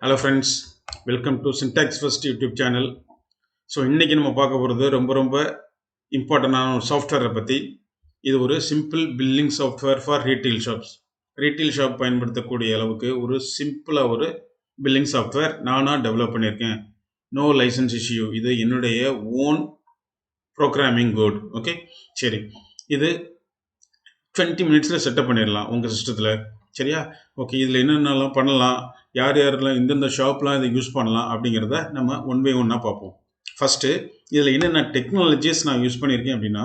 Hello friends, welcome to Syntax First YouTube channel. So இன்றைக்கி நம்ம பார்க்க போகிறது ரொம்ப இம்பார்ட்டண்டான ஒரு சாஃப்ட்வேரை பற்றி. இது ஒரு simple billing software for retail shops. Retail shop பயன்படுத்தக்கூடிய அளவுக்கு ஒரு சிம்பிளாக ஒரு பில்லிங் சாஃப்ட்வேர் நானாக டெவலப் பண்ணியிருக்கேன். No license issue. இது என்னுடைய ஓன் ப்ரோக்ராமிங் கோட். ஓகே, சரி. இது 20 மினிட்ஸில் செட்டப் பண்ணிடலாம் உங்கள் சிஸ்டத்தில். சரியா? ஓகே, இதில் என்னென்னலாம் பண்ணலாம், யார் யாரெல்லாம் இந்தந்த ஷாப்லாம் இதை யூஸ் பண்ணலாம் அப்படிங்கிறத நம்ம ஒன் பை ஒன்னாக பார்ப்போம். ஃபஸ்ட்டு இதில் என்னென்ன டெக்னாலஜிஸ் நான் யூஸ் பண்ணியிருக்கேன் அப்படின்னா,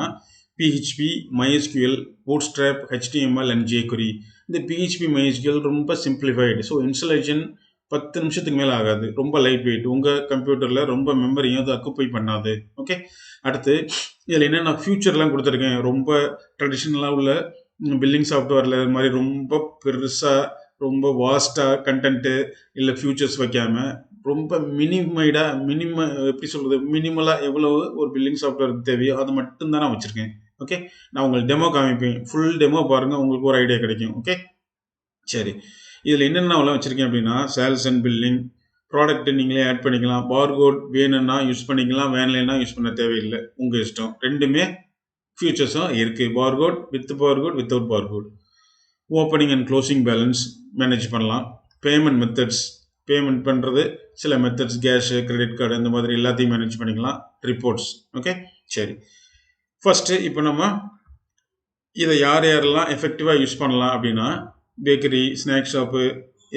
PHP, MySQL, Bootstrap, HTML and jQuery. இந்த PHP, MySQL ரொம்ப சிம்பிளிஃபைடு. ஸோ இன்ஸ்டலேஷன் 10 நிமிஷத்துக்கு மேலே ஆகாது. ரொம்ப லைட் வெயிட். உங்கள் கம்ப்யூட்டரில் ரொம்ப மெமரியும் அது அக்குப்பை பண்ணாது. ஓகே, அடுத்து இதில் என்னென்ன ஃபியூச்சர்லாம் கொடுத்துருக்கேன். ரொம்ப ட்ரெடிஷ்னலாக உள்ள பில்லிங் சாஃப்ட்வேரில் இது மாதிரி ரொம்ப பெருசாக ரொம்ப வாஸ்ட்டாக கண்டென்ட்டு இல்லை ஃபியூச்சர்ஸ் வைக்காமல் ரொம்ப எப்படி சொல்கிறது, மினிமலாக எவ்வளோ ஒரு பில்லிங் சாஃப்ட்வேர் தேவையோ அது மட்டும்தான் நான் வச்சுருக்கேன். ஓகே, நான் உங்களுக்கு டெமோ காமிப்பேன். ஃபுல் டெமோ பாருங்கள், உங்களுக்கு ஒரு ஐடியா கிடைக்கும். ஓகே, சரி. இதில் என்னென்னலாம் வச்சுருக்கேன் அப்படின்னா, சேல்ஸ் அண்ட் பில்லிங், ப்ராடக்ட் நீங்களே ஆட் பண்ணிக்கலாம். பார்கோட் வேணும்னா யூஸ் பண்ணிக்கலாம், வேணலைன்னா யூஸ் பண்ண தேவையில்லை, உங்கள் இஷ்டம். ரெண்டுமே ஃபியூச்சர்ஸும் இருக்குது. Barcode, without barcode. Opening and closing balance manage பண்ணலாம். பேமெண்ட் மெத்தட்ஸ், பேமெண்ட் பண்ணுறது சில மெத்தட்ஸ், கேஷு, கிரெடிட் கார்டு, இந்த மாதிரி எல்லாத்தையும் மேனேஜ் பண்ணிக்கலாம். ரிப்போர்ட்ஸ். ஓகே, சரி. ஃபஸ்ட்டு இப்போ நம்ம இதை யாரெல்லாம் எஃபெக்டிவாக யூஸ் பண்ணலாம் அப்படின்னா, பேக்கரி, ஸ்நாக்ஸ் ஷாப்பு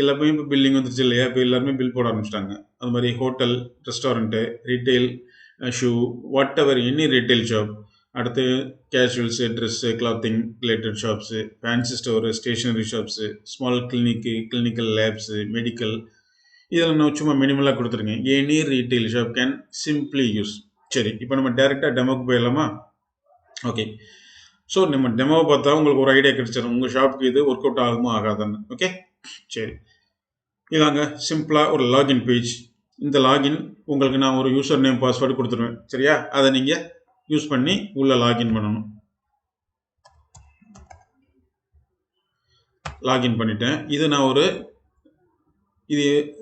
எல்லாமே இப்போ பில்லிங் வந்துருச்சு இல்லையா? இப்போ எல்லாருமே பில் போட ஆரம்பிச்சிட்டாங்க. அது மாதிரி hotel, restaurant, retail, shoe, whatever any retail shop. அடுத்து casuals, dress, clothing related shops, fancy store, stationery shops, small clinical labs, medical, இதில் நான் சும்மா மினிமலாக கொடுத்துருக்கேன். Any retail shop can simply use. சரி, இப்போ நம்ம டேரெக்டாக டெமோக்கு போயிடலாமா? ஓகே, ஸோ நம்ம டெமோவை பார்த்தா உங்களுக்கு ஒரு ஐடியா கிடைச்சிடும், உங்கள் ஷாப்புக்கு இது ஒர்க் அவுட் ஆகுமோ ஆகாதுன்னு. ஓகே, சரி. இதாங்க சிம்பிளாக ஒரு லாகின் பேஜ். இந்த லாகின் உங்களுக்கு நான் ஒரு யூசர் நேம் பாஸ்வேர்டு கொடுத்துருவேன். சரியா? அதை நீங்கள் யூஸ் பண்ணி உள்ள லாகின் பண்ணணும். லாகின் பண்ணிட்டேன். இது நான்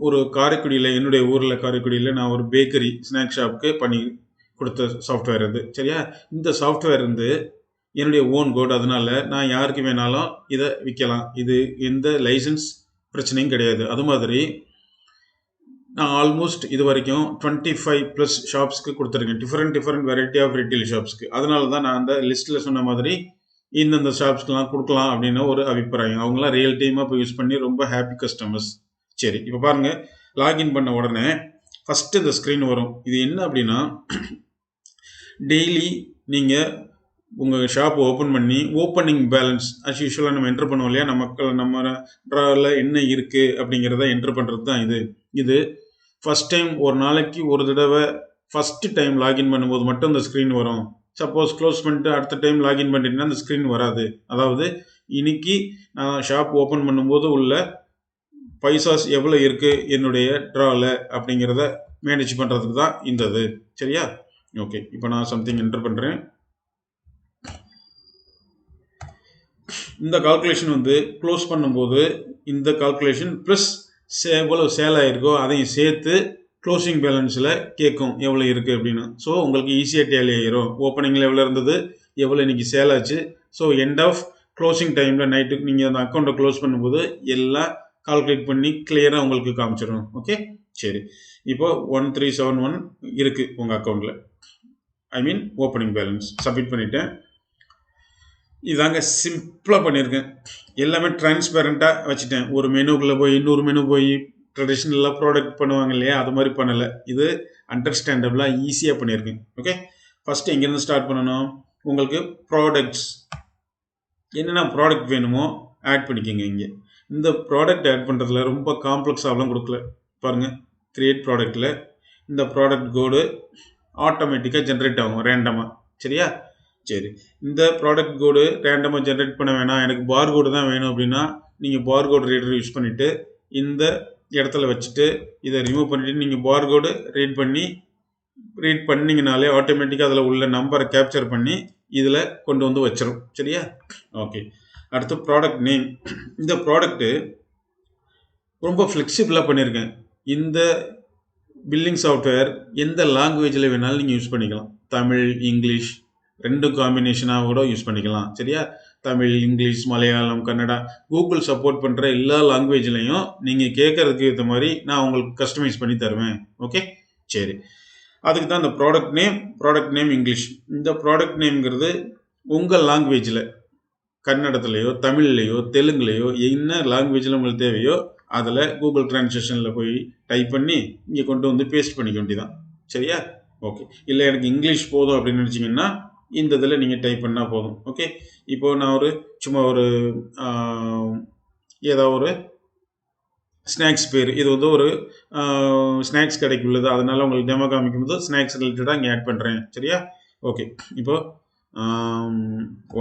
ஒரு காரைக்குடியில், என்னுடைய ஊரில் காரைக்குடியில் நான் ஒரு பேக்கரி ஸ்நாக் ஷாப்புக்கு பண்ணி கொடுத்த சாஃப்ட்வேர் இது. சரியா? இந்த சாஃப்ட்வேர் என்னுடைய ஓன் கோட். அதனால நான் யாருக்கு வேணாலும் இதை விற்கலாம். இது எந்த லைசன்ஸ் பிரச்சனையும் கிடையாது. அது மாதிரி நான் ஆல்மோஸ்ட் இது வரைக்கும் 25+ ஷாப்ஸ்க்கு கொடுத்துருக்கேன். டிஃப்ரெண்ட் வெரைட்டி ஆஃப் ரீட்டெயில் ஷாப்ஸ்க்கு. அதனால தான் நான் அந்த லிஸ்ட்டில் சொன்ன மாதிரி இந்தந்த ஷாப்ஸ்க்கெலாம் கொடுக்கலாம் அப்படின்னு ஒரு அபிப்பிராயம். அவங்களாம் ரியல் டைமாக இப்போ யூஸ் பண்ணி ரொம்ப ஹாப்பி கஸ்டமர்ஸ். சரி, இப்போ பாருங்கள், லாகின் பண்ண உடனே ஃபஸ்ட்டு இந்த ஸ்க்ரீன் வரும். இது என்ன அப்படின்னா, டெய்லி நீங்கள் உங்கள் ஷாப் ஓப்பன் பண்ணி ஓப்பனிங் பேலன்ஸ் அஸ் யூஷுவலாக நம்ம என்ட்ரு பண்ணுவோம் இல்லையா? நம்ம ட்ராவில் என்ன இருக்குது அப்படிங்கிறத என்ட்ரு பண்ணுறது தான் இது. ஃபஸ்ட் டைம் ஒரு நாளைக்கு ஒரு தடவை ஃபஸ்ட்டு டைம் லாகின் பண்ணும்போது மட்டும் இந்த ஸ்க்ரீன் வரும். சப்போஸ் க்ளோஸ் பண்ணிட்டு அடுத்த டைம் லாகின் பண்ணிட்டீங்கன்னா அந்த ஸ்க்ரீன் வராது. அதாவது இன்னைக்கு நான் ஷாப் ஓப்பன் பண்ணும்போது உள்ள பைசாஸ் எவ்வளோ இருக்குது என்னுடைய ட்ராவில் அப்படிங்கிறத மேனேஜ் பண்ணுறதுக்கு தான் இது. சரியா? ஓகே, இப்போ நான் சம்திங் என்ட்ரு பண்ணுறேன். இந்த கால்குலேஷன் க்ளோஸ் பண்ணும்போது இந்த கால்குலேஷன் ப்ளஸ் எவ்வளோ சேல் ஆகிருக்கோ அதையும் சேர்த்து க்ளோசிங் பேலன்ஸில் கேட்கும் எவ்வளோ இருக்குது அப்படின்னு. ஸோ உங்களுக்கு ஈஸியாக டேலி ஆகிரும். ஓப்பனிங்கில் எவ்வளோ இருந்தது, எவ்வளோ இன்றைக்கி சேல் ஆச்சு. ஸோ எண்ட் ஆஃப் க்ளோசிங் டைமில் நைட்டுக்கு நீங்கள் அந்த அக்கௌண்ட்டை க்ளோஸ் பண்ணும்போது எல்லாம் கால்குலேட் பண்ணி கிளியராக உங்களுக்கு காமிச்சிடும். ஓகே, சரி. இப்போ 1371 இருக்குது உங்கள் அக்கௌண்ட்டில். ஐ மீன் ஓப்பனிங் பேலன்ஸ். சப்மிட் பண்ணிவிட்டேன். இதாங்க சிம்பிளாக பண்ணியிருக்கேன். எல்லாமே டிரான்ஸ்பேரண்ட்டாக வச்சுட்டேன். ஒரு மெனுக்குள்ளே போய் இன்னொரு மெனு போய் ட்ரெடிஷ்னலாக ப்ராடக்ட் பண்ணுவாங்க இல்லையா? அது மாதிரி பண்ணலை. இது அண்டர்ஸ்டாண்டபிளாக ஈஸியாக பண்ணியிருக்கேன். ஓகே, ஃபஸ்ட்டு எங்கேருந்து ஸ்டார்ட் பண்ணணும்? உங்களுக்கு ப்ராடக்ட்ஸ் என்னென்ன ப்ராடக்ட் வேணுமோ ஆட் பண்ணிக்கோங்க. இங்கே இந்த ப்ராடக்ட் ஆட் பண்ணுறதுல ரொம்ப காம்ப்ளெக்ஸாகலாம் கொடுக்கல. பாருங்கள், க்ரியேட் ப்ராடக்டில் இந்த ப்ராடக்ட் கோடு ஆட்டோமேட்டிக்காக ஜென்ரேட் ஆகும் ரேண்டமாக. சரியா? சரி, இந்த ப்ராடக்ட் கோடு ரேண்டமாக ஜென்ரேட் பண்ண வேணாம், எனக்கு பார் கோடு தான் வேணும் அப்படின்னா நீங்கள் பார் கோடு ரீடர் யூஸ் பண்ணிவிட்டு இந்த இடத்துல வச்சுட்டு இதை ரிமூவ் பண்ணிவிட்டு நீங்கள் பார் கோடு ரீட் பண்ணிங்கனாலே ஆட்டோமேட்டிக்காக அதில் உள்ள நம்பரை கேப்சர் பண்ணி இதில் கொண்டு வச்சிடும். சரியா? ஓகே, அடுத்து ப்ராடக்ட் நேம். இந்த ப்ராடக்ட்டு ரொம்ப ஃப்ளெக்சிபிளாக பண்ணியிருக்கேன். இந்த பில்லிங் சாஃப்ட்வேர் எந்த லாங்குவேஜில் வேணாலும் நீங்கள் யூஸ் பண்ணிக்கலாம். தமிழ், இங்கிலீஷ் 2 காம்பினேஷனாக கூட யூஸ் பண்ணிக்கலாம். சரியா? Tamil, English, Malayalam, Kannada, Google support பண்ணுற எல்லா லாங்குவேஜ்லையும் நீங்கள் கேட்கறதுக்கு ஏற்ற மாதிரி நான் உங்களுக்கு கஸ்டமைஸ் பண்ணி தருவேன். ஓகே, சரி. அதுக்கு தான் இந்த ப்ராடக்ட் நேம் இங்கிலீஷ். இந்த ப்ராடக்ட் நேம்ங்கிறது உங்கள் லாங்குவேஜில் கன்னடத்துலேயோ, தமிழ்லையோ, தெலுங்குலையோ என்ன லாங்குவேஜில் உங்களுக்கு தேவையோ அதில் கூகுள் ட்ரான்ஸ்லேஷனில் போய் டைப் பண்ணி இங்கே கொண்டு வந்து பேஸ்ட் பண்ணிக்க வேண்டியதான். சரியா? ஓகே. இல்லை எனக்கு இங்கிலீஷ் போதும் அப்படின்னு நினச்சிங்கன்னா இந்த இதில் நீங்கள் டைப் பண்ணால் போதும். ஓகே. இப்போது நான் சும்மா ஏதோ ஒரு ஸ்நாக்ஸ் பேர், இது வந்து ஒரு ஸ்நாக்ஸ் கடைக்கு உள்ளது, அதனால் உங்களுக்கு டெமோ காமிக்கும் போது ஸ்நாக்ஸ் ரிலேட்டடாக இங்கே ஆட் பண்ணுறேன். சரியா? ஓகே. இப்போது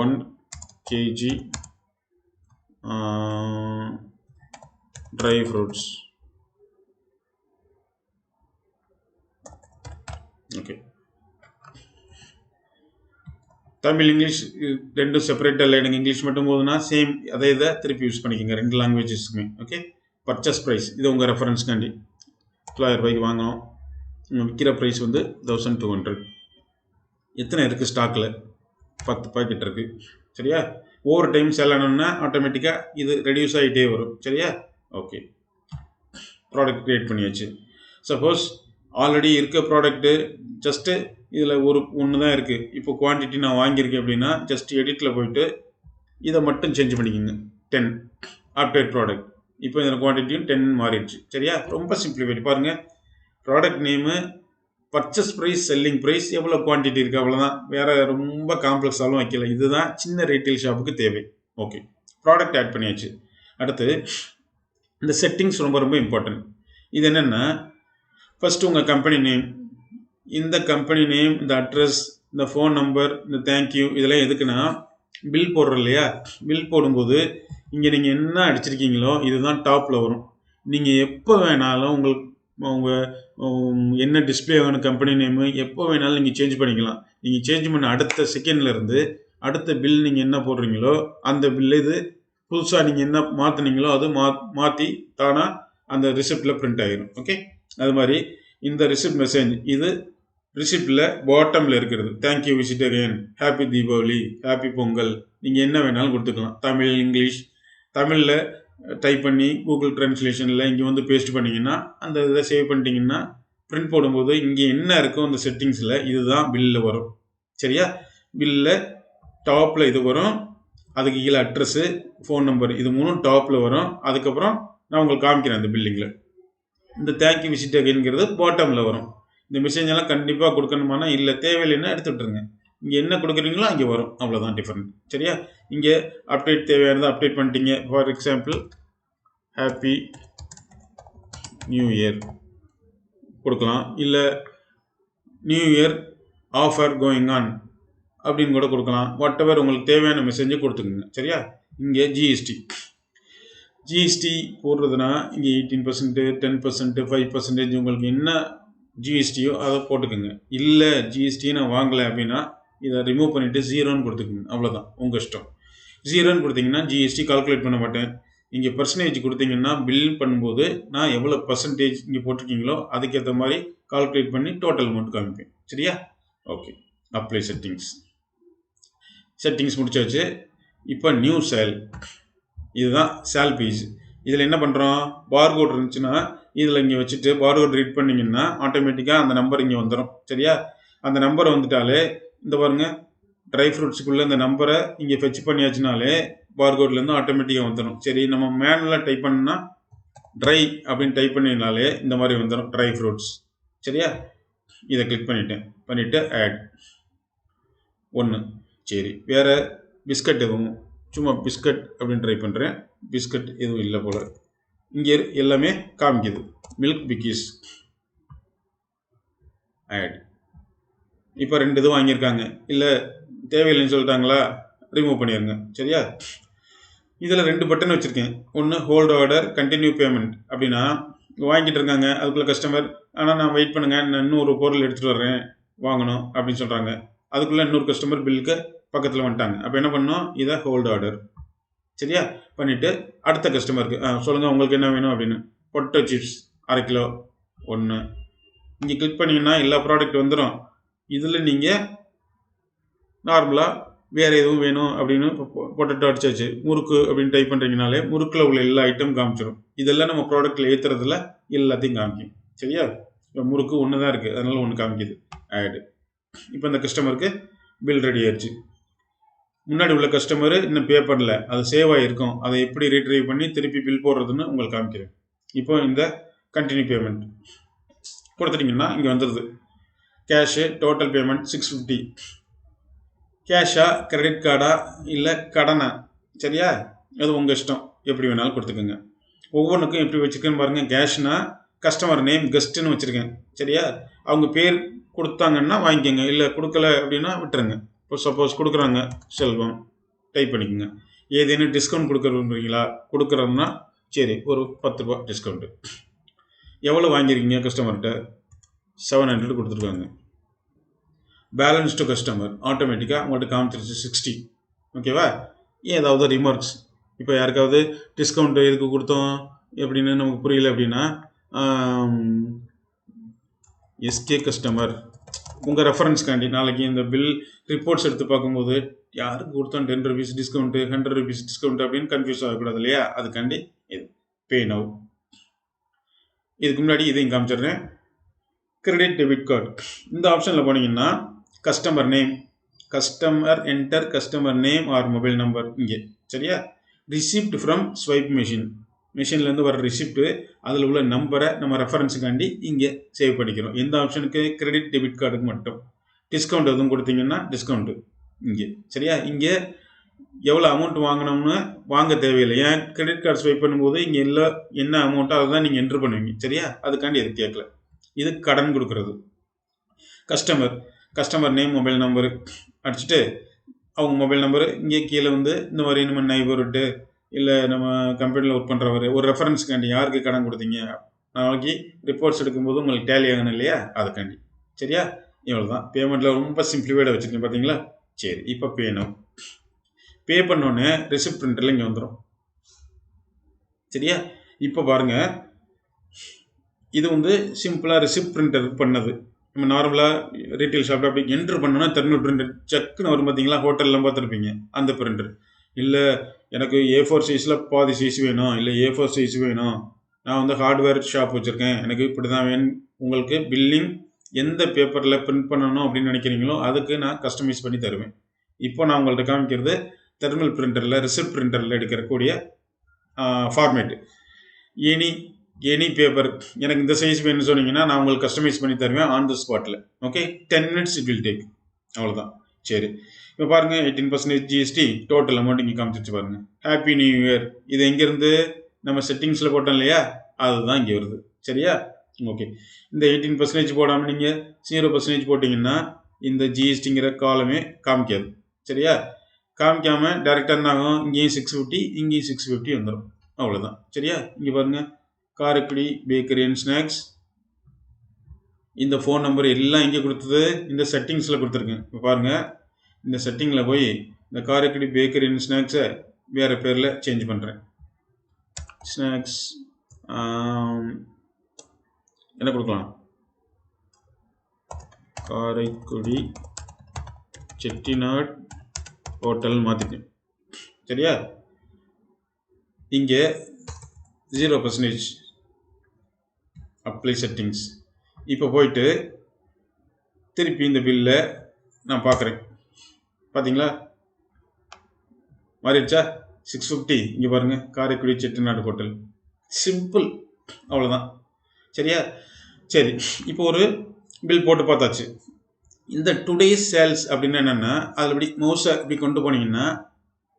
1 kg dry fruits. Okay. Tamil, English 2 செப்பரேட்டாக இல்லை. எனக்கு இங்கிலீஷ் மட்டும் போதுன்னா சேம் அதே இதை திருப்பி யூஸ் பண்ணிக்கோங்க 2 லாங்குவேஜஸ்க்குமே. ஓகே. பர்ச்சேஸ் ப்ரைஸ் இது உங்கள் ரெஃபரன்ஸ்க்காண்டி 9,000 ரூபாய்க்கு வாங்கினோம். விற்கிற ப்ரைஸ் வந்து 1200. எத்தனை இருக்குது ஸ்டாக்கில்? 10 பாக்கெட் இருக்குது. சரியா? ஒவ்வொரு டைம் செல் ஆனோன்னா ஆட்டோமேட்டிக்காக இது ரெடியூஸ் ஆகிட்டே வரும். சரியா? ஓகே. ப்ராடக்ட் க்ரியேட் பண்ணியாச்சு. சப்போஸ் ஆல்ரெடி இருக்க ப்ராடக்ட்டு ஜஸ்ட்டு இதில் ஒன்று தான் இருக்குது. இப்போ குவான்டிட்டி நான் வாங்கியிருக்கேன் அப்படின்னா ஜஸ்ட் எடிட்டில் போயிட்டு இதை மட்டும் சேஞ்ச் பண்ணிக்கோங்க. 10 அப்டேட் ப்ராடக்ட். இப்போ இதில் குவான்டிட்டியும் 10 மாறிடுச்சு. சரியா? ரொம்ப சிம்பிளிஃபைடு. பாருங்கள், product name, purchase price, selling price, எவ்வளோ குவான்டிட்டி இருக்குது, அவ்வளோதான். வேறு ரொம்ப காம்ப்ளெக்ஸாலும் வைக்கல. இதுதான் சின்ன ரீட்டைல் ஷாப்புக்கு தேவை. ஓகே. ப்ராடக்ட் ஆட் பண்ணியாச்சு. அடுத்து இந்த செட்டிங்ஸ் ரொம்ப ரொம்ப இம்பார்ட்டன்ட். இது என்னென்னா, ஃபஸ்ட்டு உங்கள் கம்பெனி நேம், இந்த கம்பெனி நேம், இந்த அட்ரஸ், இந்த ஃபோன் நம்பர், இந்த தேங்க்யூ, இதெல்லாம் எதுக்குன்னா பில் போடுறோம் இல்லையா? பில் போடும்போது இங்கே நீங்கள் என்ன அடிச்சிருக்கீங்களோ இதுதான் டாப்பில் வரும். நீங்கள் எப்போ வேணாலும் உங்கள் என்ன டிஸ்பிளே ஆகணும் கம்பெனி நேமு எப்போ வேணாலும் நீங்கள் சேஞ்ச் பண்ணிக்கலாம். நீங்கள் சேஞ்ச் பண்ண அடுத்த செகண்ட்லேருந்து அடுத்த பில் நீங்கள் என்ன போடுறீங்களோ அந்த பில்லு இது புதுசாக நீங்கள் என்ன மாற்றினீங்களோ அது மாற்றி தானாக அந்த ரிசிப்டில் பிரிண்ட் ஆகிடும். ஓகே. அது மாதிரி இந்த ரிசிப்ட் மெசேஜ் இது ரிசிப்டில் பாட்டமில் இருக்கிறது. Thank you visit again, happy Deepavali, happy Pongal, நீங்கள் என்ன வேணாலும் கொடுத்துக்கலாம். தமிழ், இங்கிலீஷ், தமிழில் டைப் பண்ணி கூகுள் ட்ரான்ஸ்லேஷனில் இங்கே வந்து பேஸ்ட் பண்ணிங்கன்னா அந்த இதை சேவ் பண்ணிட்டீங்கன்னா பிரிண்ட் போடும்போது இங்கே என்ன இருக்கோ அந்த செட்டிங்ஸில் இதுதான் பில்லில் வரும். சரியா? பில்லில் டாப்பில் இது வரும், அதுக்கு கீழே அட்ரஸ்ஸு, ஃபோன் நம்பர், இது 3 டாப்பில் வரும். அதுக்கப்புறம் நான் உங்களுக்கு காமிக்கிறேன் அந்த பில்லிங்கில். இந்த தேங்க்யூ விசிட் அகைன்ங்கிறது பாட்டமில் வரும். இந்த மெசேஜ் எல்லாம் கண்டிப்பாக கொடுக்கணுமானா இல்லை, தேவையில்லைன்னா எடுத்து விட்டுருங்க. இங்கே என்ன கொடுக்குறீங்களோ அங்கே வரும், அவ்வளோதான் டிஃப்ரெண்ட். சரியா? இங்கே அப்டேட் தேவையானதை அப்டேட் பண்ணிட்டீங்க. For example happy new year கொடுக்கலாம், இல்லை new year offer going on அப்படின்னு கூட கொடுக்கலாம். வாட் எவர் உங்களுக்கு தேவையான மெசேஜை கொடுத்துக்குங்க. சரியா? இங்கே ஜிஎஸ்டி போடுறதுனா இங்கே 18%, 10%, 5% உங்களுக்கு என்ன ஜிஎஸ்டியோ அதை போட்டுக்குங்க. இல்லை ஜிஎஸ்டி நான் வாங்கலை அப்படின்னா இதை ரிமூவ் பண்ணிவிட்டு 0ன்னு கொடுத்துக்குங்க. அவ்வளோதான், உங்கள் இஷ்டம். 0ன்னு கொடுத்தீங்கன்னா ஜிஎஸ்டி கால்குலேட் பண்ண மாட்டேன். இங்கே பர்சன்டேஜ் கொடுத்தீங்கன்னா பில் பண்ணும்போது நான் எவ்வளோ பர்சன்டேஜ் இங்கே போட்டிருக்கீங்களோ அதுக்கேற்ற மாதிரி கால்குலேட் பண்ணி டோட்டல் அமௌண்ட் காமிப்பேன். சரியா? ஓகே. அப்ளை செட்டிங்ஸ் முடிச்சாச்சு. இப்போ நியூ சேல், இதுதான் சேல் பேஜ். இதில் என்ன பண்ணுறோம், பார்கோட் இருந்துச்சுன்னா இதில் இங்கே வச்சுட்டு பார்கோட் ரீட் பண்ணிங்கன்னா ஆட்டோமேட்டிக்காக அந்த நம்பர் இங்கே வந்துடும். சரியா? அந்த நம்பர் வந்துட்டாலே இந்த பாருங்கள், ட்ரை ஃப்ரூட்ஸுக்குள்ளே இந்த நம்பரை இங்கே ஃபெச் பண்ணியாச்சுனாலே பார்கோட்லேருந்து ஆட்டோமேட்டிக்காக வந்துடும். சரி, நம்ம மேனுவலாக டைப் பண்ணால் ட்ரை அப்படின்னு டைப் பண்ணினாலே இந்த மாதிரி வந்துடும், ட்ரை ஃப்ரூட்ஸ். சரியா? இதை கிளிக் பண்ணிவிட்டு ஆட் 1. சரி, வேறு பிஸ்கட் எதுவும், சும்மா பிஸ்கட் அப்படின்னு ட்ரை பண்ணுறேன். பிஸ்கட் எதுவும் இல்லை போல். இங்கே எல்லாமே காமிக்குது. மில்க் பிக்கீஸ் ஆட். இப்போ 2 இது வாங்கியிருக்காங்க, இல்லை தேவையில்லைன்னு சொல்லிட்டாங்களா, ரிமூவ் பண்ணிடுங்க. சரியா? இதில் 2 பட்டன் வச்சுருக்கேன். ஒன்று ஹோல்ட் ஆர்டர், கண்டினியூ பேமெண்ட். அப்படின்னா வாங்கிட்டு இருக்காங்க, அதுக்குள்ளே கஸ்டமர் ஆனால் நான் வெயிட் பண்ணுங்கள், நான் இன்னொரு பொருள் எடுத்துகிட்டு வர்றேன் வாங்கணும் அப்படின்னு சொல்கிறாங்க. அதுக்குள்ளே இன்னொரு கஸ்டமர் பில்லுக்கு பக்கத்தில் வந்துட்டாங்க. அப்போ என்ன பண்ணணும், இதை ஹோல்ட் ஆர்டர். சரியா? பண்ணிவிட்டு அடுத்த கஸ்டமருக்கு சொல்லுங்கள் உங்களுக்கு என்ன வேணும் அப்படின்னு. Potato chips 1/2 kilo 1. இங்கே கிளிக் பண்ணிங்கன்னா எல்லா ப்ராடக்ட் வந்துடும். இதில் நீங்கள் நார்மலாக வேறு எதுவும் வேணும் அப்படின்னு பொட்டேட்டோ அடிச்சாச்சு, முறுக்கு அப்படின்னு டைப் பண்ணுறீங்கனாலே முறுக்கில் உள்ள எல்லா ஐட்டம் காமிச்சிடும். இதெல்லாம் நம்ம ப்ராடக்ட்டில் ஏற்றுறதுல எல்லாத்தையும் காமிக்கும். சரியா? இப்போ முறுக்கு ஒன்று தான் இருக்குது, அதனால ஒன்று காமிக்குது ஆடு. இப்போ இந்த கஸ்டமருக்கு பில் ரெடி ஆயிடுச்சு. முன்னாடி உள்ள கஸ்டமர் இன்னும் பே பண்ணல, அது சேவ் ஆகிருக்கும். அதை எப்படி ரீட்ரைவ் பண்ணி திருப்பி பில் போடுறதுன்னு உங்களுக்கு காமிக்கிறேன். இப்போ இந்த கண்டினியூ பேமெண்ட் கொடுத்துட்டிங்கன்னா இங்கே வந்துடுது. Cash total payment 650. கேஷா கிரெடிட் கார்டா இல்லை கடனா? சரியா? அது உங்கள் இஷ்டம், எப்படி வேணாலும் கொடுத்துக்கோங்க. ஒவ்வொன்றுக்கும் எப்படி வச்சுருக்கேன்னு பாருங்கள். கேஷ்னா கஸ்டமர் நேம் கெஸ்ட்டுன்னு வச்சுருக்கேன். சரியா? அவங்க பேர் கொடுத்தாங்கன்னா வாங்கிக்கோங்க, இல்லை கொடுக்கல அப்படின்னா விட்டுருங்க. இப்போ சப்போஸ் கொடுக்குறாங்க செல்வம் டைப் பண்ணிக்கோங்க. ஏதேனும் டிஸ்கவுண்ட் கொடுக்குறீங்களா? கொடுக்குறோம்னா சரி, ஒரு 10 ரூபா டிஸ்கவுண்ட்டு. எவ்வளோ வாங்கியிருக்கீங்க கஸ்டமர்கிட்ட? 700 கொடுத்துருக்காங்க. பேலன்ஸ் டு கஸ்டமர் ஆட்டோமேட்டிக்காக உங்கள்கிட்ட காமிச்சிருச்சு 60. ஓகேவா? ஏதாவது ரிமார்க்ஸ், இப்போ யாருக்காவது டிஸ்கவுண்ட் எதுக்கு கொடுத்தோம் எப்படின்னு நமக்கு புரியல அப்படின்னா, எஸ்கே கஸ்டமர் உங்கள் ரெஃபரன்ஸ்க்காண்டி நாளைக்கு இந்த பில் ரிப்போர்ட்ஸ் எடுத்து பார்க்கும்போது யாருக்கு கொடுத்தோம் 10 rupees டிஸ்கவுண்ட்டு 100 rupees டிஸ்கவுண்ட் அப்படின்னு கன்ஃபியூஸ் ஆகக்கூடாது இல்லையா? அதுக்காண்டி இது பே நவ். இதுக்கு முன்னாடி இதையும் காமிச்சிடுறேன். கிரெடிட் டெபிட் கார்டு இந்த ஆப்ஷனில் போனீங்கன்னா customer name, customer enter customer name or mobile number இங்கே. சரியா? ரிசிப்ட் ஃப்ரம் ஸ்வைப் மிஷின்லேருந்து வர ரிசிப்ட்டு, அதில் உள்ள நம்பரை நம்ம ரெஃபரன்ஸுக்காண்டி இங்கே சேவ் பண்ணிக்கிறோம். எந்த ஆப்ஷனுக்கு? கிரெடிட் டெபிட் கார்டுக்கு மட்டும். டிஸ்கவுண்ட் எதுவும் கொடுத்தீங்கன்னா டிஸ்கவுண்ட்டு இங்கே. சரியா? இங்கே எவ்வளோ அமௌண்ட் வாங்கினோம்னு வாங்க தேவையில்லை. ஏன் கிரெடிட் கார்டு ஸ்வைப் பண்ணும்போது இங்கே எல்லாம் என்ன அமௌண்ட்டோ அதை தான் நீங்கள் என்ட்ரு பண்ணுவீங்க. சரியா? அதுக்காண்டி எது கேட்கல. இது கடன் கொடுக்கறது. கஸ்டமர் நேம் மொபைல் நம்பரு அடிச்சுட்டு அவங்க மொபைல் நம்பரு இங்கே கீழே வந்து இந்த மாதிரி நம்ம நைபர்ட்டு இல்லை நம்ம கம்பெனியில் ஒர்க் பண்ணுறவர் ஒரு ரெஃபரன்ஸுக்காண்டி யாருக்கு கடன் கொடுத்தீங்க, நாளைக்கு ரிப்போர்ட்ஸ் எடுக்கும்போது உங்களுக்கு டேலி ஆகணும் இல்லையா? அதுக்காண்டி. சரியா? இவ்வளோ தான். பேமெண்ட்டில் ரொம்ப சிம்பிளிஃபைடாக வச்சுருக்கேன் பார்த்தீங்களா? சரி, இப்போ பே நவ். பே பண்ணோன்னே ரிசிப்ட் பிரிண்டரில் இங்கே வந்துடும். சரியா? இப்போ பாருங்கள், இது வந்து சிம்பிளாக ரிசிப்ட் பிரிண்டர் பண்ணது. நம்ம நார்மலாக ரீட்டைல் ஷாப்பில் அப்படி என்ட்ரு பண்ணோன்னா தெர்மல் பிரிண்டர் சக்குன்னு வரும் பார்த்தீங்களா? ஹோட்டல்லாம் பார்த்துருப்பீங்க அந்த பிரிண்டர். இல்லை எனக்கு A4 சைஸில் பாதி சைஸ் வேணும், இல்லை A4 சைஸ் வேணும், நான் வந்து ஹார்ட்வேர் ஷாப் வச்சுருக்கேன், எனக்கு இப்படி தான் வேணும். உங்களுக்கு பில்லிங் எந்த பேப்பரில் பிரிண்ட் பண்ணணும் அப்படின்னு நினைக்கிறீங்களோ அதுக்கு நான் கஸ்டமைஸ் பண்ணி தருவேன். இப்போ நான் உங்கள்கிட்ட காமிக்கிறது தெர்மல் பிரிண்டரில் ரிசிப்ட் பிரிண்டரில் எடுக்கக்கூடிய ஃபார்மேட்டு. எனி பேப்பர் எனக்கு இந்த சைஸ் வேணும்னு சொன்னீங்கன்னா நான் உங்களுக்கு கஸ்டமைஸ் பண்ணி தருவேன் ஆன் த ஸ்பாட்டில். Okay, 10 minutes it will take. அவ்வளோதான். சரி, இப்போ பாருங்கள் 18% GST டோட்டல் அமௌண்ட் இங்கே காமிச்சிச்சு பாருங்கள். Happy new year. இது எங்கேருந்து நம்ம செட்டிங்ஸில் போட்டோம் இல்லையா? அதுதான் இங்கே வருது. சரியா? ஓகே, இந்த 18% போடாமல் நீங்கள் 0% போட்டிங்கன்னா இந்த ஜிஎஸ்டிங்கிற காலமே காமிக்காது. சரியா? காமிக்காமல் டேரெக்டாக என்ன ஆகும்? இங்கேயும் 650 இங்கேயும் 650 வந்துடும். அவ்வளோதான். சரியா? இங்கே பாருங்கள், காரைக்குடி பேக்கரி அண்ட் ஸ்நாக்ஸ். இந்த ஃபோன் நம்பர் எல்லாம் இங்கே கொடுத்தது இந்த செட்டிங்ஸில் கொடுத்துருக்கேன். இப்போ பாருங்கள், இந்த செட்டிங்கில் போய் இந்த காரைக்குடி பேக்கரி அண்ட் ஸ்நாக்ஸை வேறு பேரில் சேஞ்ச் பண்ணுறேன். ஸ்நாக்ஸ் என்ன கொடுக்கலாம்? காரைக்குடி செட்டிநாட் ஹோட்டல் மாற்றிட்டேன். சரியா? இங்கே 0% அப்ளை செட்டிங்ஸ். இப்போ போயிட்டு திருப்பி இந்த பில்லை நான் பார்க்குறேன். பார்த்தீங்களா? மாறிடுச்சா? 650. இங்கே பாருங்கள், காரைக்குடி செட்டிநாடு ஹோட்டல். சிம்பிள், அவ்வளோதான். சரியா? சரி, இப்போ ஒரு பில் போட்டு பார்த்தாச்சு. இந்த டுடேஸ் சேல்ஸ் அப்படின்னு என்னென்னா, அதில் இப்படி மவுஸை இப்படி கொண்டு போனீங்கன்னா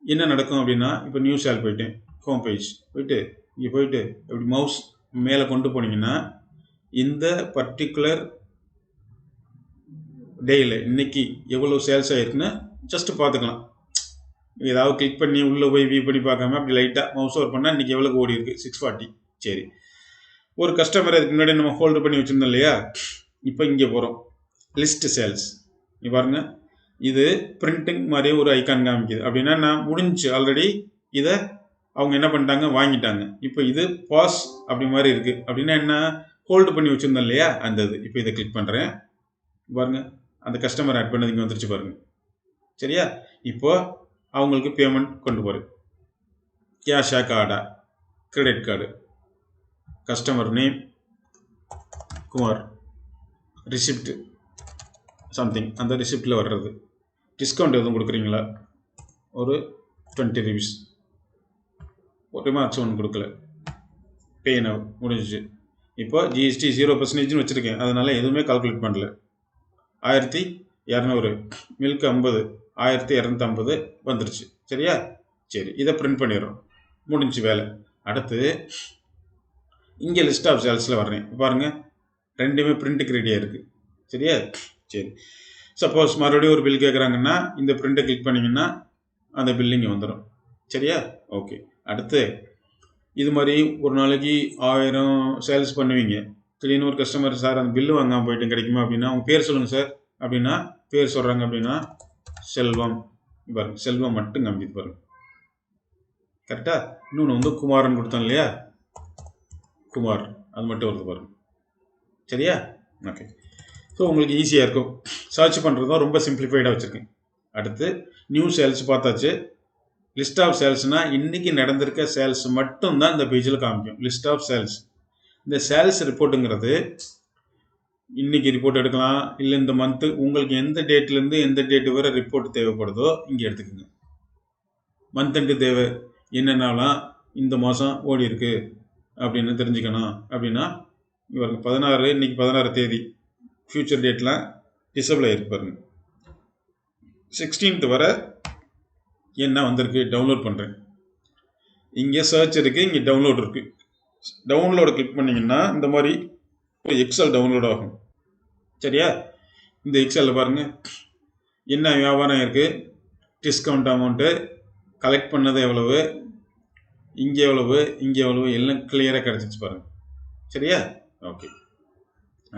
என்ன நடக்கும் அப்படின்னா, இப்போ நியூ சேல் போயிட்டேன், ஹோம் பேஜ் போயிட்டு இங்கே போயிட்டு இப்படி மவுஸ் மேலே கொண்டு போனீங்கன்னா இந்த பர்டிகுலர் டேயில் இன்னைக்கு எவ்வளோ சேல்ஸ் ஆகிருக்குன்னு ஜஸ்ட்டு பார்த்துக்கலாம். ஏதாவது கிளிக் பண்ணி உள்ளே போய் வியூ பண்ணி பார்க்காம அப்படி லைட்டாக மவுஸ் ஓவர் பண்ணால் இன்றைக்கி எவ்வளோ ஓடி இருக்குது? 640. சரி, ஒரு கஸ்டமர் அதுக்கு முன்னாடி நம்ம ஹோல்டு பண்ணி வச்சுருந்தோம் இல்லையா? இப்போ இங்கே போகிறோம், லிஸ்ட் சேல்ஸ். இங்கே பாருங்கள், இது பிரிண்டிங் மாதிரியே ஒரு ஐக்கான் காமிக்குது. அப்படின்னா நான் முடிஞ்சு ஆல்ரெடி இதை அவங்க என்ன பண்ணிட்டாங்க, வாங்கிட்டாங்க. இப்போ இது பாஸ் அப்படி மாதிரி இருக்குது. அப்படின்னா என்ன, ஹோல்டு பண்ணி வச்சுருந்தோம் இல்லையா, அந்த இது. இப்போ இதை கிளிக் பண்ணுறேன் பாருங்க, அந்த கஸ்டமர் ஆட் பண்ணது இங்கே வந்துருச்சு பாருங்க. சரியா, இப்போ அவங்களுக்கு பேமெண்ட் கொண்டு போகிறேன். கேஷா கார்டா, credit card, customer name Kumar, receipt something, அந்த ரிசிப்டில் வர்றது. டிஸ்கவுண்ட் எதுவும் கொடுக்குறீங்களா, ஒரு 20 rupees. ஒரு மார்க்ஸ் ஒன்று கொடுக்கல, பே நவ் முடிஞ்சிச்சு. இப்போ ஜிஎஸ்டி 0% வச்சுருக்கேன், அதனால் எதுவுமே கால்குலேட் பண்ணல. 1200, மில்க் 50, 1250 வந்துருச்சு. சரியா, சரி, இதை பிரிண்ட் பண்ணிடுறோம், முடிஞ்சு வேலை. அடுத்து இங்கே லிஸ்ட் ஆஃப் சேல்ஸில் வர்றேன் பாருங்கள், ரெண்டுமே பிரிண்ட்டுக்கு ரெடியாக இருக்குது. சரியா, சரி. சப்போஸ் மறுபடியும் ஒரு பில் கேட்குறாங்கன்னா இந்த பிரிண்ட்டை கிளிக் பண்ணிங்கன்னா அந்த பில்லிங் வந்துடும். சரியா, ஓகே. அடுத்து இது மாதிரி ஒரு நாளைக்கு 1000 சேல்ஸ் பண்ணுவீங்க. திடீர்னு ஒரு கஸ்டமர், சார் அந்த பில்லு வாங்காமல் போயிட்டு கிடைக்குமா அப்படின்னா, உங்கள் பேர் சொல்லுங்கள் சார் அப்படின்னா, பேர் சொல்கிறாங்க அப்படின்னா செல்வம், பாருங்க செல்வம் மட்டும் காமிக்குது பாருங்க. கரெக்டாக. இன்னொன்று வந்து குமாரன் கொடுத்தோம் இல்லையா, குமார், அது மட்டும் வருது பாருங்க. சரியா, ஓகே. ஸோ உங்களுக்கு ஈஸியாக இருக்கும், சர்ச் பண்ணுறதும் ரொம்ப சிம்பிளிஃபைடாக வச்சுருக்கேன். அடுத்து நியூ சேல்ஸ் பார்த்தாச்சு. லிஸ்ட் ஆஃப் சேல்ஸ்னால் இன்றைக்கி நடந்திருக்க சேல்ஸ் மட்டும்தான் இந்த பேஜில் காமிக்கும், லிஸ்ட் ஆஃப் சேல்ஸ். இந்த சேல்ஸ் ரிப்போர்ட்டுங்கிறது இன்றைக்கி ரிப்போர்ட் எடுக்கலாம், இல்லை இந்த மந்த்து உங்களுக்கு எந்த டேட்லேருந்து எந்த டேட்டு வரை ரிப்போர்ட் தேவைப்படுதோ இங்கே எடுத்துக்கோங்க. மந்த் எண்டு தேவை, என்னென்னலாம் இந்த மாதம் ஓடி இருக்கு அப்படின்னு தெரிஞ்சுக்கணும் அப்படின்னா இவருக்கு 16, இன்றைக்கி 16 தேதி, ஃப்யூச்சர் டேட்லாம் டிசபிள் ஆகிருக்கு பாருங்க. 16th வரை என்ன வந்திருக்கு டவுன்லோட் பண்ணுறேன். இங்கே சர்ச் இருக்குது, இங்கே டவுன்லோட் இருக்குது. டவுன்லோடு கிளிக் பண்ணிங்கன்னா இந்த மாதிரி ஒரு எக்ஸல் டவுன்லோட் ஆகும். சரியா, இந்த எக்ஸலில் பாருங்கள் என்ன வியாபாரம் இருக்குது, டிஸ்கவுண்ட் அமௌண்ட்டு, கலெக்ட் பண்ணது எவ்வளவு, இங்கே எவ்வளவு, இங்கே எவ்வளவு, எல்லாம் கிளியராக கிடச்சிச்சு பாருங்கள். சரியா, ஓகே.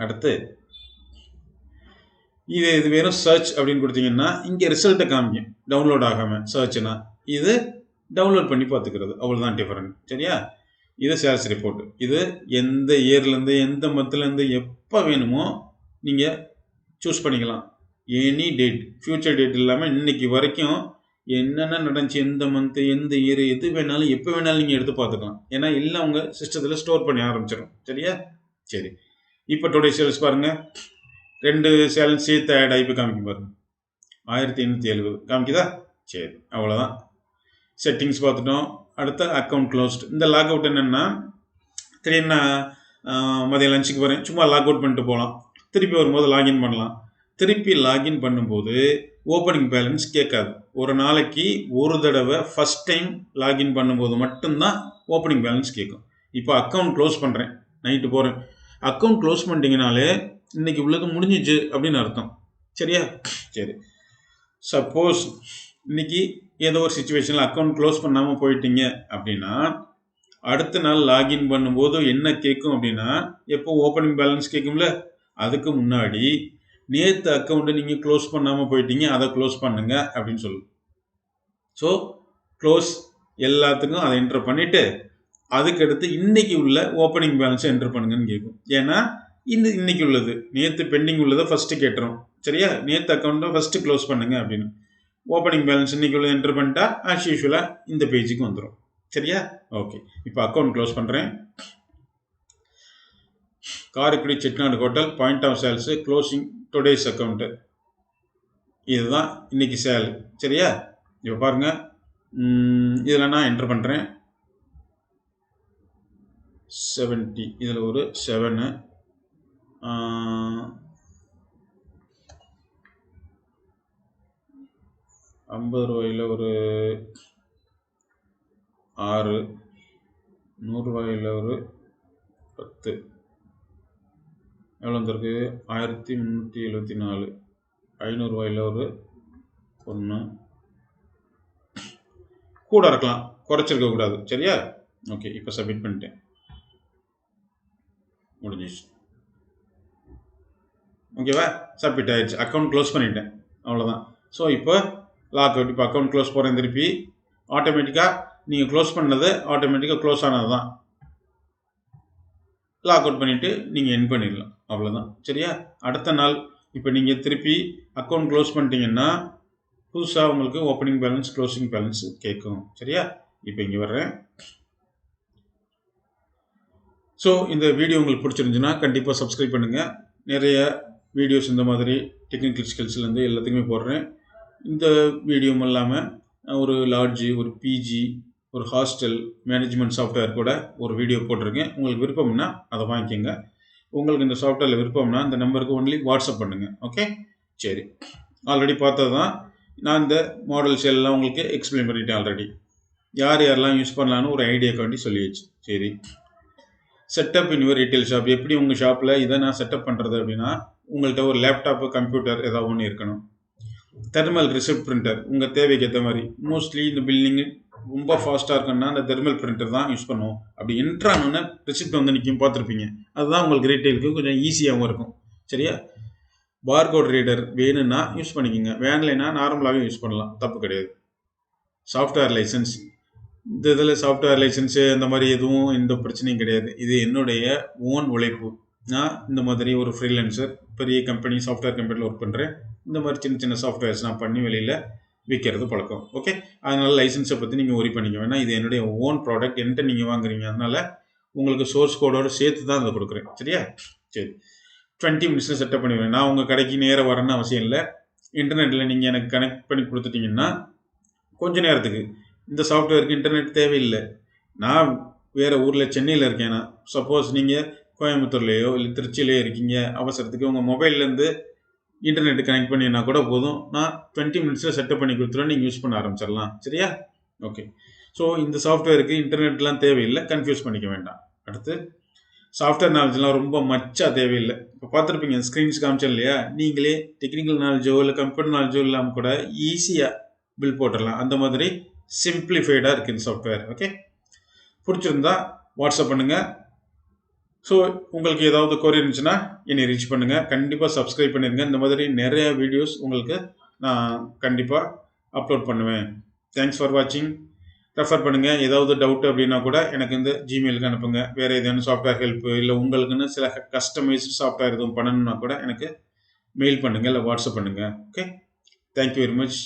அடுத்து இது வெறும் சர்ச் அப்படின்னு கொடுத்தீங்கன்னா இங்கே ரிசல்ட்டை காமிக்கும், டவுன்லோட் ஆகாமல். சர்ச்னா இது டவுன்லோட் பண்ணி பார்த்துக்கிறது, அவ்வளோதான் டிஃபரெண்ட். சரியா, இது சேல்ஸ் ரிப்போர்ட். இது எந்த இயர்லேருந்து எந்த மந்த்லேருந்து எப்போ வேணுமோ நீங்கள் சூஸ் பண்ணிக்கலாம். எனி டேட், ஃப்யூச்சர் டேட் இல்லாமல் இன்னைக்கு வரைக்கும் என்னென்ன நடந்துச்சு, எந்த மந்த்து எந்த இயர், எது வேணாலும் எப்போ வேணாலும் நீங்கள் எடுத்து பார்த்துக்கலாம். ஏன்னா எல்லாம் உங்கள் சிஸ்டத்தில் ஸ்டோர் பண்ணி ஆரம்பிச்சிடும். சரியா, சரி. இப்போ டுடே சேல்ஸ் பாருங்கள், 2 சேல்ஸ் சேர்த்து ஆட் ஆகி காமிக்கும் பாருங்கள், 1570 காமிக்குதா. சரி, அவ்வளோதான். செட்டிங்ஸ் பார்த்துட்டோம். அடுத்த அக்கௌண்ட் க்ளோஸ்ட். இந்த லாக் அவுட் என்னென்னா, திடீர்னு மதியம் லஞ்சுக்கு போகிறேன், சும்மா லாக் அவுட் பண்ணிட்டு போகலாம், திருப்பி வரும்போது லாகின் பண்ணலாம். திருப்பி லாகின் பண்ணும்போது ஓப்பனிங் பேலன்ஸ் கேட்காது. ஒரு நாளைக்கு ஒரு தடவை ஃபஸ்ட் டைம் லாகின் பண்ணும்போது மட்டும்தான் ஓப்பனிங் பேலன்ஸ் கேட்கும். இப்போ அக்கௌண்ட் க்ளோஸ் பண்ணுறேன், நைட்டு போகிறேன், அக்கௌண்ட் க்ளோஸ் பண்ணிட்டீங்கனாலே இன்றைக்கி உள்ளது முடிஞ்சிச்சு அப்படின்னு அர்த்தம். சரியா, சரி. சப்போஸ் இன்றைக்கி ஏதோ ஒரு சுச்சுவேஷனில் அக்கௌண்ட் க்ளோஸ் பண்ணாமல் போயிட்டீங்க அப்படின்னா அடுத்த நாள் லாகின் பண்ணும்போது என்ன கேட்கும் அப்படின்னா, எப்போ ஓப்பனிங் பேலன்ஸ் கேட்கும்ல, அதுக்கு முன்னாடி நேற்று அக்கௌண்ட்டை நீங்கள் க்ளோஸ் பண்ணாமல் போயிட்டீங்க, அதை க்ளோஸ் பண்ணுங்க அப்படின்னு சொல்லும். ஸோ க்ளோஸ் எல்லாத்துக்கும் அதை என்ட்ரு பண்ணிவிட்டு அதுக்கடுத்து இன்றைக்கி உள்ள ஓப்பனிங் பேலன்ஸை என்ட்ரு பண்ணுங்கன்னு கேட்கும். ஏன்னா இன்னைக்கு உள்ளது, நேற்று பெண்டிங் உள்ளதை ஃபஸ்ட்டு கேட்டுரும். சரியா, நேற்று அக்கௌண்ட்டை ஃபஸ்ட்டு க்ளோஸ் பண்ணுங்க அப்படின்னு. ஓப்பனிங் பேலன்ஸ் இன்றைக்கி உள்ளது என்ட்ரு பண்ணிட்டா ஆஸ் யூஷுவலாக இந்த பேஜுக்கு வந்துடும். சரியா, ஓகே. இப்போ அக்கௌண்ட் க்ளோஸ் பண்ணுறேன். Karaikudi Chettinad hotel, point of sales, closing today's account, இதுதான் இன்றைக்கி சேல். சரியா, இப்போ பாருங்கள், இதில் நான் என்ட்ரு பண்ணுறேன் 70, இதில் ஒரு 7, 50 ரூபாயில் ஒரு 6, 100 ரூபாயில் ஒரு 10, எவ்வளோ வந்துருக்கு, 1374, 500 ரூபாயில் ஒரு 1, கூட இருக்கலாம், குறைச்சிருக்கக்கூடாது. சரியா, ஓகே. இப்போ சப்மிட் பண்ணிட்டேன், முடிஞ்சிச்சு. ஓகேவா, சப்மிட் ஆயிடுச்சு, அக்கௌண்ட் க்ளோஸ் பண்ணிட்டேன், அவ்வளோதான். ஸோ இப்போ லாக் அவுட். இப்போ அக்கௌண்ட் க்ளோஸ் போகிறேன், திருப்பி ஆட்டோமேட்டிக்காக நீங்கள் க்ளோஸ் பண்ணதை ஆட்டோமேட்டிக்காக க்ளோஸ் ஆனது தான். லாக் அவுட் பண்ணிவிட்டு நீங்கள் என் பண்ணிடலாம், அவ்வளோதான். சரியா? அடுத்த நாள் இப்போ நீங்கள் திருப்பி அக்கௌண்ட் க்ளோஸ் பண்ணிட்டீங்கன்னா புதுசாக உங்களுக்கு ஓப்பனிங் பேலன்ஸ் க்ளோசிங் பேலன்ஸ் கேட்கும். சரியா? இப்போ இங்கே வர்றேன். ஸோ இந்த வீடியோ உங்களுக்கு பிடிச்சிருந்துச்சுன்னா கண்டிப்பாக சப்ஸ்கிரைப் பண்ணுங்கள். நிறைய வீடியோஸ் இந்த மாதிரி டெக்னிக்கல் ஸ்கில்ஸ்லேருந்து எல்லாத்துக்குமே போடுறேன். இந்த வீடியோவும் இல்லாமல் ஒரு லாட்ஜு, ஒரு பிஜி, ஒரு ஹாஸ்டல் மேனேஜ்மெண்ட் சாஃப்ட்வேர் கூட ஒரு வீடியோ போட்டிருக்கேன். உங்களுக்கு விருப்பம்னா அதை வாங்கிக்கோங்க. உங்களுக்கு இந்த சாஃப்ட்வேரில் விருப்பம்னா இந்த நம்பருக்கு ஒன்லி வாட்ஸ்அப் பண்ணுங்கள். ஓகே, சரி. ஆல்ரெடி பார்த்தது தான். நான் இந்த மாடல்ஸ் எல்லாம் உங்களுக்கு எக்ஸ்பிளைன் பண்ணிட்டேன் ஆல்ரெடி. யார் யாரெல்லாம் யூஸ் பண்ணலான்னு ஒரு ஐடியாக்காண்டி சொல்லியாச்சு. சரி, setup in your retail shop. எப்படி உங்கள் ஷாப்பில் இதை நான் செட்டப் பண்ணுறது அப்படின்னா, உங்கள்கிட்ட ஒரு லேப்டாப்பு, கம்ப்யூட்டர் ஏதாவது ஒன்று இருக்கணும். தெர்மல் ரிசிப்ட் பிரிண்டர் உங்கள் தேவைக்கு ஏற்ற மாதிரி. மோஸ்ட்லி இந்த பில்டிங்கு ரொம்ப ஃபாஸ்ட்டாக இருக்குன்னா அந்த தெர்மல் பிரிண்டர் தான் யூஸ் பண்ணுவோம். அப்படி என்ட்ரானோன்னு ரிசிப்ட் வந்து நிற்கும், பார்த்துருப்பீங்க. அதுதான் உங்களுக்கு ரீட்டைலுக்கு கொஞ்சம் ஈஸியாகவும் இருக்கும். சரியா? பார்கோட் ரீடர் வேணும்னா யூஸ் பண்ணிக்கோங்க, வேணலைன்னா நார்மலாகவே யூஸ் பண்ணலாம், தப்பு கிடையாது. சாஃப்ட்வேர் லைசன்ஸ், இந்த இதில் சாஃப்ட்வேர் லைசன்ஸு அந்த மாதிரி எதுவும் எந்த பிரச்சனையும் கிடையாது. இது என்னுடைய ஓன் உழைப்பு. நான் இந்த மாதிரி ஒரு ஃப்ரீலான்சர், பெரிய கம்பெனி சாஃப்ட்வேர் கம்பெனியில் ஒர்க் பண்ணுறேன். இந்த மாதிரி சின்ன சின்ன சாஃப்ட்வேர்ஸ் நான் பண்ணி வெளியில் விற்கிறது பழக்கம். ஓகே, அதனால் லைசன்ஸை பற்றி நீங்கள் ஒரி பண்ணிக்க வேணாம். இது என்னுடைய ஓன் ப்ராடக்ட், என்கிட்ட நீங்கள் வாங்குறீங்க. அதனால் உங்களுக்கு சோர்ஸ் கோடோடு சேர்த்து தான் அதை கொடுக்குறேன். சரியா? சரி, 20 மினிட்ஸில் செட்டப் பண்ணிடுவேன். நான் உங்கள் கடைக்கு நேராக வரேன்னு அவசியம் இல்லை. இன்டர்நெட்டில் நீங்கள் எனக்கு கனெக்ட் பண்ணி கொடுத்துட்டிங்கன்னா கொஞ்ச நேரத்துக்கு. இந்த சாஃப்ட்வேருக்கு இன்டர்நெட் தேவையில்லை. நான் வேறு ஊரில் சென்னையில் இருக்கேன். நான் சப்போஸ் நீங்கள் கோயம்புத்தூர்லேயோ இல்லை திருச்சியிலேயோ இருக்கீங்க, அவசரத்துக்கு உங்கள் மொபைல்லேருந்து இன்டர்நெட் கனெக்ட் பண்ணினா கூட போதும். நான் 20 மினிட்ஸில் செட்டப் பண்ணி கொடுத்துருவேன், நீங்கள் யூஸ் பண்ண ஆரம்பிச்சிடலாம். சரியா? ஓகே, ஸோ இந்த சாஃப்ட்வேருக்கு இன்டர்நெட்லாம் தேவையில்லை, கன்ஃபியூஸ் பண்ணிக்க வேண்டாம். அடுத்து சாஃப்ட்வேர் நாலேஜ்லாம் ரொம்ப மச்சாக தேவையில்லை. இப்போ பார்த்துருப்பீங்க, ஸ்க்ரீன்ஸ் காமிச்சேன் இல்லையா? நீங்களே டெக்னிக்கல் நாலேஜோ இல்லை கம்ப்யூட்டர் நாலேஜோ இல்லாமல் கூட ஈஸியாக பில் போட்டுடலாம். அந்த மாதிரி சிம்பிளிஃபைடாக இருக்குது இந்த சாஃப்ட்வேர். ஓகே, பிடிச்சிருந்தா வாட்ஸ்அப் பண்ணுங்கள். ஸோ உங்களுக்கு ஏதாவது கோரி இருந்துச்சுன்னா என்னை ரீச் பண்ணுங்கள். கண்டிப்பாக சப்ஸ்கிரைப் பண்ணிடுங்க. இந்த மாதிரி நிறைய வீடியோஸ் உங்களுக்கு நான் கண்டிப்பாக அப்லோட் பண்ணுவேன். தேங்க்ஸ் ஃபார் வாட்சிங். ரெஃபர் பண்ணுங்கள். ஏதாவது டவுட் அப்படின்னா கூட எனக்கு இந்த ஜிமெயிலுக்கு அனுப்புங்க. வேறு ஏதேனும் சாஃப்ட்வேர் ஹெல்ப்பு இல்லை உங்களுக்குன்னு சில கஸ்டமைஸ்டு சாஃப்ட்வேர் எதுவும் பண்ணணுன்னா கூட எனக்கு மெயில் பண்ணுங்கள் இல்லை வாட்ஸ்அப் பண்ணுங்கள். Okay, thank you very much.